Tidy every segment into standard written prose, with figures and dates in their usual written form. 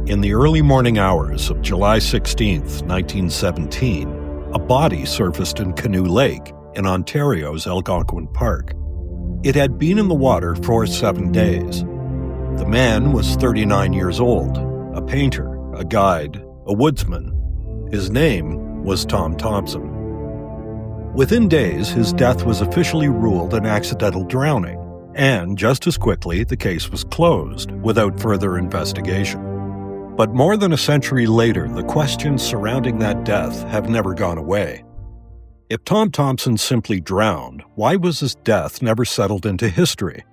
In the early morning hours of July 16, 1917, a body surfaced in Canoe Lake in Ontario's Algonquin Park. It had been in the water for 7 days. The man was 39 years old, a painter, a guide, a woodsman. His name was Tom Thomson. Within days, his death was officially ruled an accidental drowning, and just as quickly, the case was closed without further investigation. But more than a century later, the questions surrounding that death have never gone away. If Tom Thomson simply drowned, why was his death never settled into history?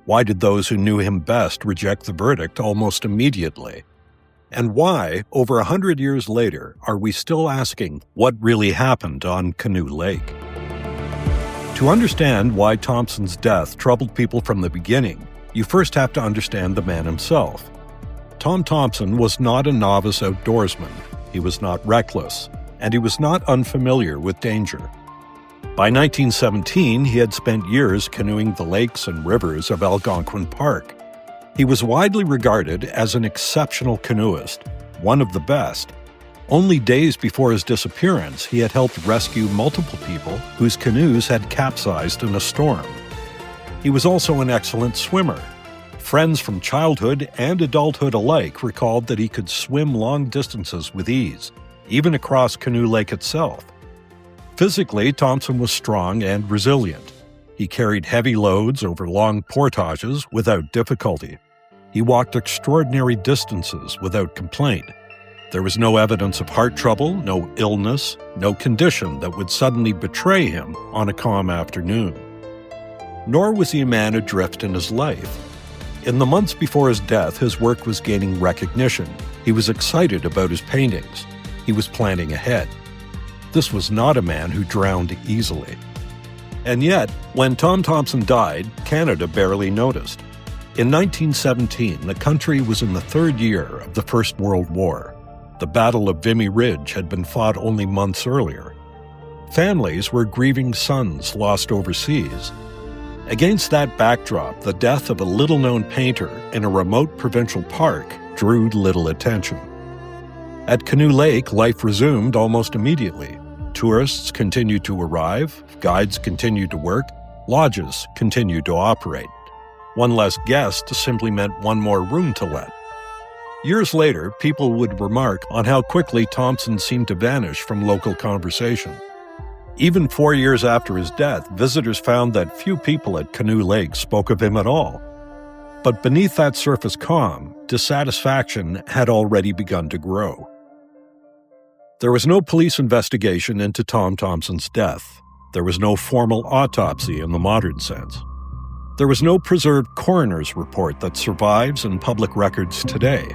Why did those who knew him best reject the verdict almost immediately? And why, over 100 years later, are we still asking what really happened on Canoe Lake? To understand why Thomson's death troubled people from the beginning, you first have to understand the man himself. Tom Thomson was not a novice outdoorsman, he was not reckless, and he was not unfamiliar with danger. By 1917, he had spent years canoeing the lakes and rivers of Algonquin Park. He was widely regarded as an exceptional canoeist, one of the best. Only days before his disappearance, he had helped rescue multiple people whose canoes had capsized in a storm. He was also an excellent swimmer. Friends from childhood and adulthood alike recalled that he could swim long distances with ease, even across Canoe Lake itself. Physically, Thomson was strong and resilient. He carried heavy loads over long portages without difficulty. He walked extraordinary distances without complaint. There was no evidence of heart trouble, no illness, no condition that would suddenly betray him on a calm afternoon. Nor was he a man adrift in his life. In the months before his death, his work was gaining recognition. He was excited about his paintings. He was planning ahead. This was not a man who drowned easily. And yet, when Tom Thomson died, Canada barely noticed. In 1917, the country was in the third year of the First World War. The Battle of Vimy Ridge had been fought only months earlier. Families were grieving sons lost overseas. Against that backdrop, the death of a little-known painter in a remote provincial park drew little attention. At Canoe Lake, life resumed almost immediately. Tourists continued to arrive, guides continued to work, lodges continued to operate. One less guest simply meant one more room to let. Years later, people would remark on how quickly Thomson seemed to vanish from local conversation. Even 4 years after his death, visitors found that few people at Canoe Lake spoke of him at all. But beneath that surface calm, dissatisfaction had already begun to grow. There was no police investigation into Tom Thomson's death. There was no formal autopsy in the modern sense. There was no preserved coroner's report that survives in public records today.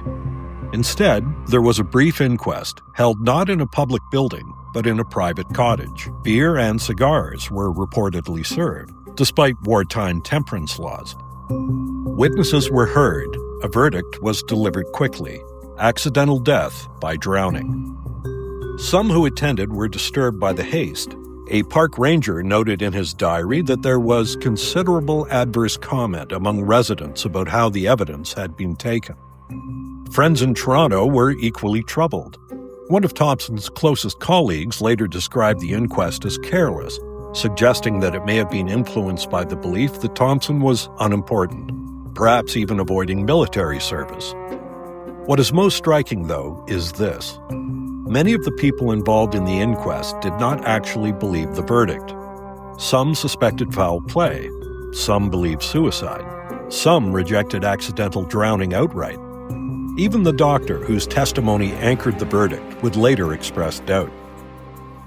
Instead, there was a brief inquest held not in a public building, but in a private cottage. Beer and cigars were reportedly served, despite wartime temperance laws. Witnesses were heard. A verdict was delivered quickly: accidental death by drowning. Some who attended were disturbed by the haste. A park ranger noted in his diary that there was considerable adverse comment among residents about how the evidence had been taken. Friends in Toronto were equally troubled. One of Thomson's closest colleagues later described the inquest as careless, suggesting that it may have been influenced by the belief that Thomson was unimportant, perhaps even avoiding military service. What is most striking, though, is this. Many of the people involved in the inquest did not actually believe the verdict. Some suspected foul play. Some believed suicide. Some rejected accidental drowning outright. Even the doctor whose testimony anchored the verdict would later express doubt.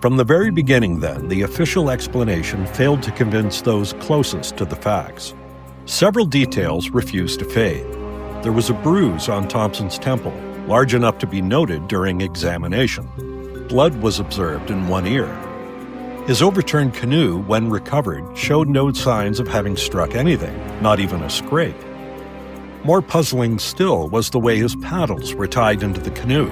From the very beginning, then, the official explanation failed to convince those closest to the facts. Several details refused to fade. There was a bruise on Thomson's temple, large enough to be noted during examination. Blood was observed in one ear. His overturned canoe, when recovered, showed no signs of having struck anything, not even a scrape. More puzzling still was the way his paddles were tied into the canoe.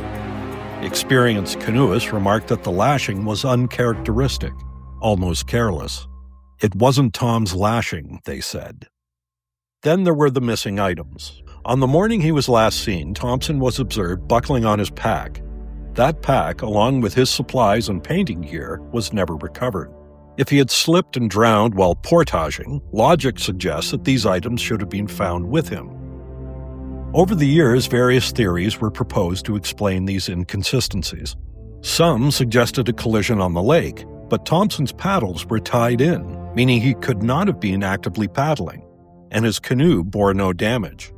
Experienced canoeists remarked that the lashing was uncharacteristic, almost careless. It wasn't Tom's lashing, they said. Then there were the missing items. On the morning he was last seen, Thomson was observed buckling on his pack. That pack, along with his supplies and painting gear, was never recovered. If he had slipped and drowned while portaging, logic suggests that these items should have been found with him. Over the years, various theories were proposed to explain these inconsistencies. Some suggested a collision on the lake, but Thomson's paddles were tied in, meaning he could not have been actively paddling, and his canoe bore no damage.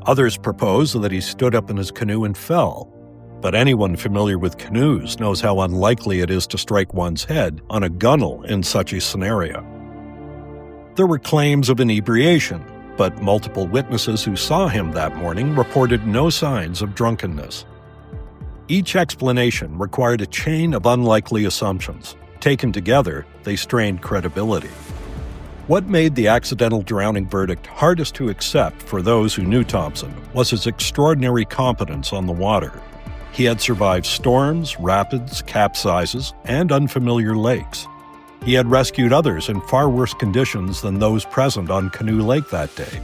Others proposed that he stood up in his canoe and fell, but anyone familiar with canoes knows how unlikely it is to strike one's head on a gunwale in such a scenario. There were claims of inebriation, but multiple witnesses who saw him that morning reported no signs of drunkenness. Each explanation required a chain of unlikely assumptions. Taken together, they strained credibility. What made the accidental drowning verdict hardest to accept for those who knew Thomson was his extraordinary competence on the water. He had survived storms, rapids, capsizes, and unfamiliar lakes. He had rescued others in far worse conditions than those present on Canoe Lake that day.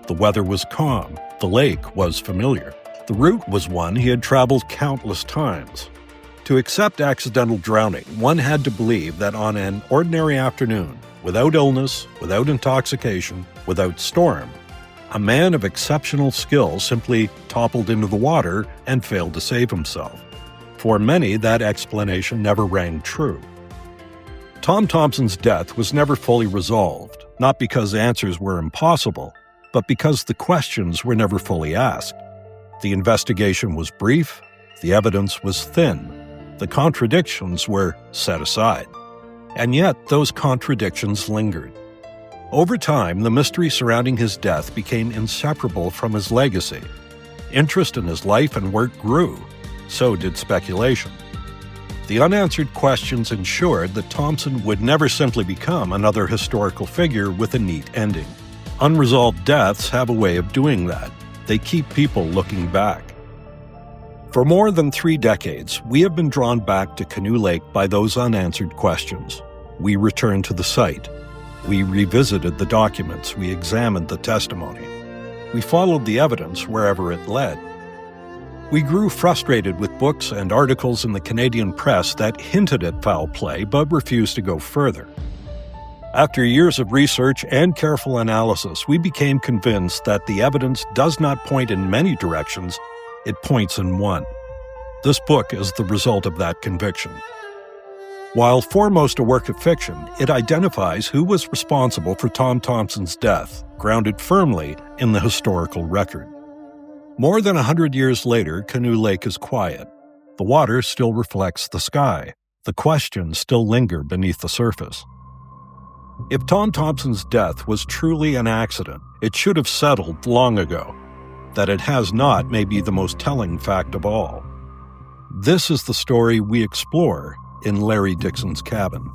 The weather was calm. The lake was familiar. The route was one he had traveled countless times. To accept accidental drowning, one had to believe that on an ordinary afternoon, without illness, without intoxication, without storm, a man of exceptional skill simply toppled into the water and failed to save himself. For many, that explanation never rang true. Tom Thomson's death was never fully resolved, not because answers were impossible, but because the questions were never fully asked. The investigation was brief, the evidence was thin, the contradictions were set aside. And yet, those contradictions lingered. Over time, the mystery surrounding his death became inseparable from his legacy. Interest in his life and work grew. So did speculation. The unanswered questions ensured that Thomson would never simply become another historical figure with a neat ending. Unresolved deaths have a way of doing that. They keep people looking back. For more than 3 decades, we have been drawn back to Canoe Lake by those unanswered questions. We returned to the site. We revisited the documents. We examined the testimony. We followed the evidence wherever it led. We grew frustrated with books and articles in the Canadian press that hinted at foul play but refused to go further. After years of research and careful analysis, we became convinced that the evidence does not point in many directions, it points in one. This book is the result of that conviction. While foremost a work of fiction, it identifies who was responsible for Tom Thomson's death, grounded firmly in the historical record. More than 100 years later, Canoe Lake is quiet. The water still reflects the sky. The questions still linger beneath the surface. If Tom Thomson's death was truly an accident, it should have settled long ago. That it has not may be the most telling fact of all. This is the story we explore in Larry Dixon's Cabin.